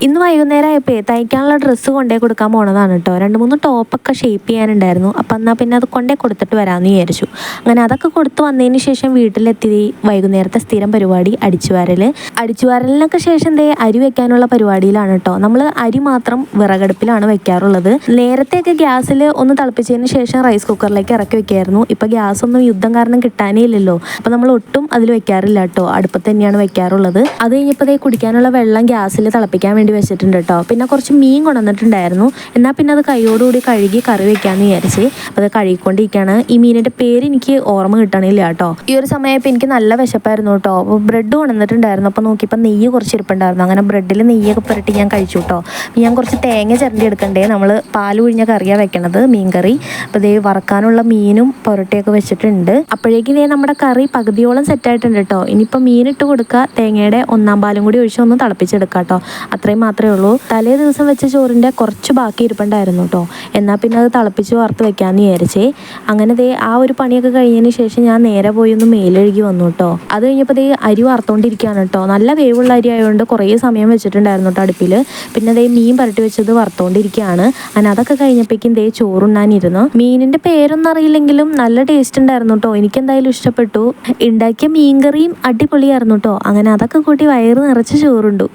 ഇന്ന് വൈകുന്നേരം ആയപ്പോൾ തയ്ക്കാനുള്ള ഡ്രസ്സ് കൊണ്ടേ കൊടുക്കാൻ പോണതാണ് കേട്ടോ. 2-3 ടോപ്പൊക്കെ ഷേപ്പ് ചെയ്യാനുണ്ടായിരുന്നു. അപ്പം എന്നാൽ പിന്നെ അത് കൊണ്ടേ കൊടുത്തിട്ട് വരാമെന്ന് വിചാരിച്ചു. അങ്ങനെ അതൊക്കെ കൊടുത്ത് വന്നതിന് ശേഷം വീട്ടിലെത്തി വൈകുന്നേരത്തെ സ്ഥിരം പരിപാടി അടിച്ചുവാരലിനൊക്കെ ശേഷം അരി വെക്കാനുള്ള പരിപാടിയിലാണ് കേട്ടോ. നമ്മൾ അരി മാത്രം വിറകടുപ്പിലാണ് വെക്കാറുള്ളത്. നേരത്തെയൊക്കെ ഗ്യാസിൽ ഒന്ന് തിളപ്പിച്ചതിന് ശേഷം റൈസ് കുക്കറിലേക്ക് ഇറക്കി വെക്കായിരുന്നു. ഇപ്പോൾ ഗ്യാസൊന്നും യുദ്ധം കാരണം കിട്ടാനേ ഇല്ലല്ലോ. അപ്പോൾ നമ്മൾ ഒട്ടും അതിൽ വെക്കാറില്ല കേട്ടോ. അടുപ്പത്ത് തന്നെയാണ് വെക്കാറുള്ളത്. അത് കഴിഞ്ഞപ്പോൾ കുടിക്കാനുള്ള വെള്ളം ഗ്യാസിൽ തിളപ്പിക്കാൻ വേണ്ടി വെച്ചിട്ടുണ്ട് കേട്ടോ. പിന്നെ കുറച്ച് മീൻ കൊണ്ടുവന്നിട്ടുണ്ടായിരുന്നു. എന്നാൽ പിന്നെ അത് കൈയോടുകൂടി കഴുകി കറി വെക്കാമെന്ന് വിചാരിച്ച് അത് കഴുകിക്കൊണ്ടിരിക്കുകയാണ്. ഈ മീനിൻ്റെ പേര് എനിക്ക് ഓർമ്മ കിട്ടണില്ല കേട്ടോ. ഈ ഒരു സമയപ്പോൾ എനിക്ക് നല്ല വിശപ്പായിരുന്നു കേട്ടോ. അപ്പോൾ ബ്രെഡ് കൊണ്ടുവന്നിട്ടുണ്ടായിരുന്നു. അപ്പോൾ നോക്കിയപ്പോൾ നെയ്യ് കുറച്ച് ഇരിപ്പുണ്ടായിരുന്നു. അങ്ങനെ ബ്രെഡിൽ നെയ്യൊക്കെ പുരട്ടി ഞാൻ കഴിച്ചു കേട്ടോ. ഞാൻ കുറച്ച് തേങ്ങ ചിരണ്ടി എടുക്കണ്ടേ. നമ്മൾ പാൽ ഒഴിഞ്ഞ കറിയാണ് വെക്കണത്, മീൻ കറി. അപ്പോൾ വറക്കാനുള്ള മീനും പുരട്ടിയൊക്കെ വെച്ചിട്ടുണ്ട്. അപ്പോഴേക്കും നമ്മുടെ കറി പകുതിയോളം സെറ്റായിട്ടുണ്ട് കേട്ടോ. ഇനിയിപ്പോൾ മീനിട്ട് കൊടുക്കുക, തേങ്ങയുടെ 1/4 പാലും കൂടി ഒഴിച്ച് ഒന്ന് തിളപ്പിച്ചെടുക്കാം കേട്ടോ. അത്രയും മാത്രമേ ഉള്ളൂ. തലേ ദിവസം വെച്ച ചോറിൻ്റെ കുറച്ച് ബാക്കി ഇരിപ്പുണ്ടായിരുന്നു കേട്ടോ. എന്നാൽ പിന്നെ അത് തിളപ്പിച്ച് വറുത്ത് വെക്കാമെന്ന് വിചാരിച്ചേ. അങ്ങനെ ആ ഒരു പണിയൊക്കെ കഴിഞ്ഞതിന് ശേഷം ഞാൻ നേരെ പോയി ഒന്ന് മേലൊഴുകി വന്നു കേട്ടോ. അത് കഴിഞ്ഞപ്പോൾ അരി വറുത്തോണ്ടിരിക്കുകയാണ് കേട്ടോ. നല്ല വേവുള്ള അരി ആയതുകൊണ്ട് കുറേ സമയം വെച്ചിട്ടുണ്ടായിരുന്നു കേട്ടോ അടുപ്പിൽ. പിന്നെ മീൻ പുരട്ടി വെച്ചത് വറുത്തോണ്ടിരിക്കുകയാണ്. അങ്ങനെ അതൊക്കെ കഴിഞ്ഞപ്പോഴേക്കും ചോറുണ്ണാനിരുന്നു. മീനിൻ്റെ പേരൊന്നും അറിയില്ലെങ്കിലും നല്ല ടേസ്റ്റ് ഉണ്ടായിരുന്നു കേട്ടോ. എനിക്കെന്തായാലും ഇഷ്ടപ്പെട്ടു. ഉണ്ടാക്കിയ മീൻ കറിയും അടിപൊളിയായിരുന്നു കേട്ടോ. അങ്ങനെ അതൊക്കെ കൂട്ടി വയറ് നിറച്ച് ചോറുണ്ടു.